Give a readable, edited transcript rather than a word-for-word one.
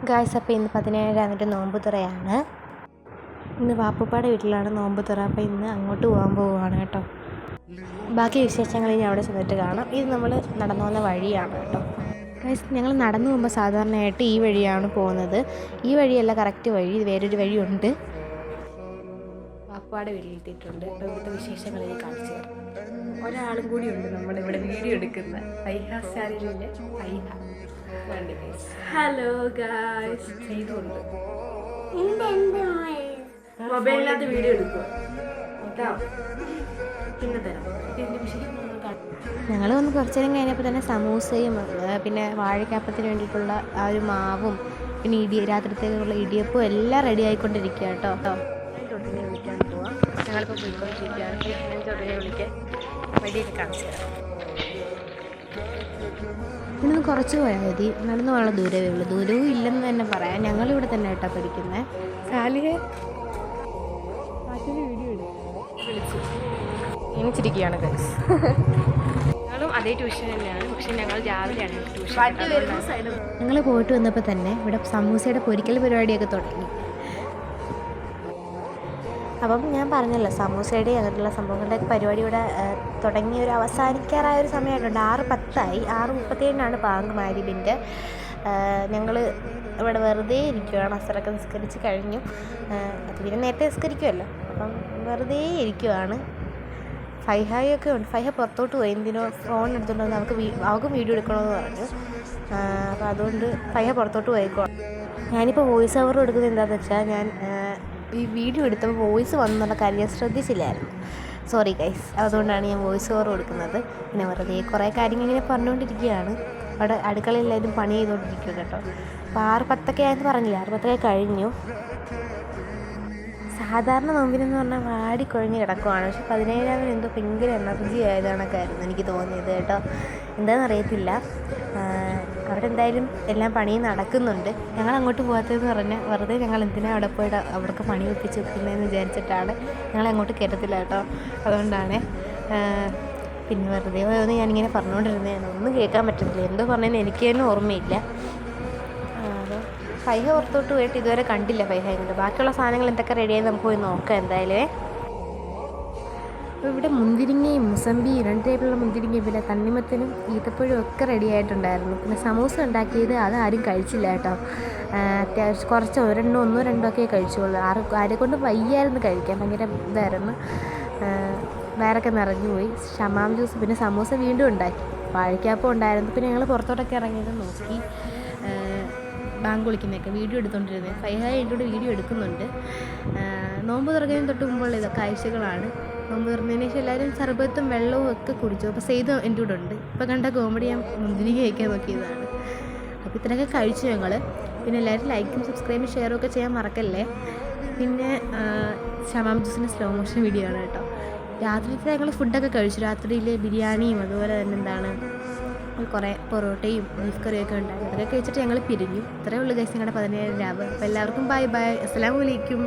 Guys, അപ്പോൾ ഇന്ന് 17 നോമ്പ് തുറയാണ്. ഇന്ന് വാപ്പുപ്പാടെ വീട്ടിലാണ് നോമ്പ് തുറ. അപ്പോൾ ഇന്ന് അങ്ങോട്ട് പോകാൻ പോവുകയാണ് കേട്ടോ. ബാക്കി വിശേഷങ്ങൾ ഇനി അവിടെ ചെന്നിട്ട് കാണാം. ഇത് നമ്മൾ നടന്നു പോകുന്ന വഴിയാണ് കേട്ടോ. ഗായ്സ്, ഞങ്ങൾ നടന്നു പോകുമ്പോൾ സാധാരണയായിട്ട് ഈ വഴിയാണ് പോകുന്നത്. ഈ വഴിയല്ല കറക്റ്റ് വഴി, ഇത് വേറൊരു വഴിയുണ്ട്. വാപ്പുപ്പാടെ വീട്ടിലെത്തിയിട്ടുണ്ട്. അപ്പോൾ ഇവിടുത്തെ വിശേഷങ്ങൾ ഇനി കാണിച്ചു തരാം. ഒരാളും കൂടി ഉണ്ട് നമ്മളിവിടെ വീഡിയോ എടുക്കുന്ന ഫൈഹ സ്റ്റാലിലെ ഫൈഹ. ഹലോ ഗായ്സ്, ചെയ്തുകൊണ്ട് മൊബൈലിനകത്ത് വീഡിയോ എടുക്കുക കേട്ടോ. പിന്നെ തരാം. ഞങ്ങൾ വന്ന് കുറച്ചു നേരം കഴിഞ്ഞപ്പോൾ തന്നെ സമൂസയും പിന്നെ വാഴക്കാപ്പത്തിന് വേണ്ടിയിട്ടുള്ള ആ ഒരു മാവും പിന്നെ രാത്രിത്തേക്കുള്ള ഇടിയപ്പവും എല്ലാം റെഡി ആയിക്കൊണ്ടിരിക്കുക കേട്ടോ. തൊട്ടിനെ വിളിക്കാൻ പോവാം. ഞങ്ങളിപ്പോൾ പോയിക്കൊണ്ടിരിക്കുകയാണ്. തൊട്ടിനെ വിളിക്കാൻ വഴിയൊക്കെ കാണിച്ചു തരാം. ഇന്ന് കുറച്ച് പോയാൽ മതി, നടന്നു പോകാനുള്ള ദൂരമേ ഉള്ളൂ. ദൂരവും ഇല്ലെന്ന് തന്നെ പറയാം. ഞങ്ങളിവിടെ തന്നെ ആയിട്ടാണ് പഠിക്കുന്നത്. സാലിയെ വീഡിയോ വിളിച്ചു എണിച്ചിരിക്കുകയാണ് ഗൈസ്. ഞങ്ങളും അതേ ട്യൂഷൻ തന്നെയാണ്, പക്ഷെ ഞങ്ങൾ രാവിലെയാണ് ട്യൂഷൻ. ഞങ്ങൾ പോയിട്ട് വന്നപ്പോൾ തന്നെ ഇവിടെ സമൂസയുടെ പൊരിക്കൽ പരിപാടിയൊക്കെ തുടങ്ങി. അപ്പം ഞാൻ പറഞ്ഞല്ലോ, സമൂസയുടെ അങ്ങനെയുള്ള സംഭവങ്ങളുടെയൊക്കെ പരിപാടി ഇവിടെ തുടങ്ങി ഒരു അവസാനിക്കാറായ ഒരു സമയമായിട്ടുണ്ട്. 6:10 6:37 ബാങ്ക് മഗ്‌രിബിൻ്റെ. ഞങ്ങൾ ഇവിടെ വെറുതെ ഇരിക്കുകയാണ്. അസറൊക്കെ നിസ്കരിച്ച് കഴിഞ്ഞു. അത് പിന്നെ നേരത്തെ നിസ്കരിക്കുമല്ലോ, അപ്പം വെറുതെ ഇരിക്കുവാണ്. ഫൈഹയൊക്കെ ഉണ്ട്. ഫൈഹ പുറത്തോട്ട് പോയി, എന്തിനോ ഫോൺ എടുത്തുകൊണ്ട് വന്ന് അവൾക്കും വീഡിയോ എടുക്കണമെന്ന് പറഞ്ഞു. അപ്പോൾ അതുകൊണ്ട് ഫൈഹ പുറത്തോട്ട് പോയേക്കോ. ഞാനിപ്പോൾ വോയിസ് ഓവർ എടുക്കുന്നത് എന്താണെന്ന് വെച്ചാൽ, ഞാൻ ഈ വീഡിയോ എടുത്തപ്പോൾ വോയിസ് വന്നുള്ള കാര്യം ഞാൻ ശ്രദ്ധിച്ചില്ലായിരുന്നു. സോറി ഗൈസ്, അതുകൊണ്ടാണ് ഞാൻ വോയിസ് ഓവർ കൊടുക്കുന്നത്. പിന്നെ വെറുതെ കുറേ കാര്യങ്ങൾ ഇങ്ങനെ പറഞ്ഞുകൊണ്ടിരിക്കുകയാണ്. അവിടെ അടുക്കളയിലായാലും പണി ചെയ്തുകൊണ്ടിരിക്കുക കേട്ടോ. അപ്പോൾ 6:10 ആയെന്ന് പറഞ്ഞില്ല, 6:10 കഴിഞ്ഞു. സാധാരണ നോമ്പിനെന്ന് പറഞ്ഞാൽ വാടിക്കൊഴിഞ്ഞ് കിടക്കുവാണ്. പക്ഷെ 17 എന്തോ ഭയങ്കര എനർജി ആയത് കണക്കായിരുന്നു എനിക്ക് തോന്നിയത് കേട്ടോ. എന്താണെന്ന് അറിയത്തില്ല. അവിടെ എന്തായാലും എല്ലാം പണിയും നടക്കുന്നുണ്ട്. ഞങ്ങൾ അങ്ങോട്ട് പോകാത്തതെന്ന് പറഞ്ഞാൽ വെറുതെ ഞങ്ങൾ എന്തിനാണ് അവിടെ പോയിട്ട് അവർക്ക് പണി ഒപ്പിച്ച് വെക്കുന്നതെന്ന് വിചാരിച്ചിട്ടാണ്. ഞങ്ങൾ അങ്ങോട്ട് കയറ്റത്തില്ല കേട്ടോ. അതുകൊണ്ടാണ്. പിന്നെ വെറുതെ പോയെന്ന് ഞാനിങ്ങനെ പറഞ്ഞുകൊണ്ടിരുന്നതാണ്. ഒന്നും കേൾക്കാൻ പറ്റത്തില്ല. എന്തോ പറഞ്ഞതെന്ന് എനിക്ക് തന്നെ ഓർമ്മയില്ല. അപ്പോൾ ഫൈഹ പുറത്തോട്ട് പോയിട്ട് ഇതുവരെ കണ്ടില്ല ഫൈഹ കൊണ്ട്. ബാക്കിയുള്ള സാധനങ്ങൾ എന്തൊക്കെ റെഡിയായി നമുക്ക് പോയി നോക്കാം എന്തായാലും. അപ്പോൾ ഇവിടെ മുന്തിരിങ്ങയും മുസമ്പിയും 2 ടൈപ്പിലുള്ള മുന്തിരിങ്ങയും പിന്നെ തണ്ണിമത്തനും ഈത്തപ്പഴവും ഒക്കെ റെഡി ആയിട്ടുണ്ടായിരുന്നു. പിന്നെ സമൂസ ഉണ്ടാക്കിയത് അതാരും കഴിച്ചില്ല കേട്ടോ. അത്യാവശ്യം കുറച്ച് ഒന്നോ രണ്ടോ ഒക്കെ കഴിച്ചുള്ളൂ. ആരെക്കൊണ്ട് വയ്യായിരുന്നു കഴിക്കാൻ, ഭയങ്കര ഇതായിരുന്നു. വയറൊക്കെ നിറഞ്ഞു പോയി. ഷമാം ജ്യൂസ് പിന്നെ സമൂസ വീണ്ടും ഉണ്ടാക്കി. വാഴക്കാപ്പം ഉണ്ടായിരുന്നു. പിന്നെ ഞങ്ങൾ പുറത്തോട്ടൊക്കെ ഇറങ്ങിയത് നോക്കി ബാങ്ക് വിളിക്കുന്നതൊക്കെ വീഡിയോ എടുത്തുകൊണ്ടിരുന്നത്. ഫൈഹ എൻ്റെ കൂടെ വീഡിയോ എടുക്കുന്നുണ്ട്. നോമ്പ് തുറക്കുന്നതിന് തൊട്ട് മുമ്പുള്ള ഇതൊക്കെ കാഴ്ചകളാണ്. നോമ്പ് തുറന്നതിന് ശേഷം എല്ലാവരും സർബത്തും വെള്ളവും ഒക്കെ കുടിച്ചു. അപ്പോൾ സെയ്ത് എൻ്റെ കൂടെ ഉണ്ട്. ഇപ്പോൾ കണ്ട കോമഡി ഞാൻ മുന്തിരിങ്ങ കഴിക്കാൻ നോക്കിയതാണ്. അപ്പോൾ ഇത്രയൊക്കെ കഴിച്ചു ഞങ്ങൾ. പിന്നെ എല്ലാവരും ലൈക്കും സബ്സ്ക്രൈബും ഷെയറും ഒക്കെ ചെയ്യാൻ മറക്കല്ലേ. പിന്നെ ഷമാം ജ്യൂസിൻ്റെ സ്ലോ മോഷൻ വീഡിയോ ആണ് കേട്ടോ. രാത്രിയിലത്തെ ഞങ്ങൾ ഫുഡൊക്കെ കഴിച്ചു. രാത്രിയിൽ ബിരിയാണിയും അതുപോലെ തന്നെ എന്താണ് കുറേ പൊറോട്ടയും ബീഫ് കറിയൊക്കെ ഉണ്ടായിരുന്നു. അതൊക്കെ കഴിച്ചിട്ട് ഞങ്ങൾ പിരിഞ്ഞു. ഇത്രയേ ഉള്ളൂ ഗൈസ് ഞങ്ങളുടെ 17 രാവ്. അപ്പോൾ എല്ലാവർക്കും ബൈ ബൈ. അസ്സലാമു അലൈക്കും.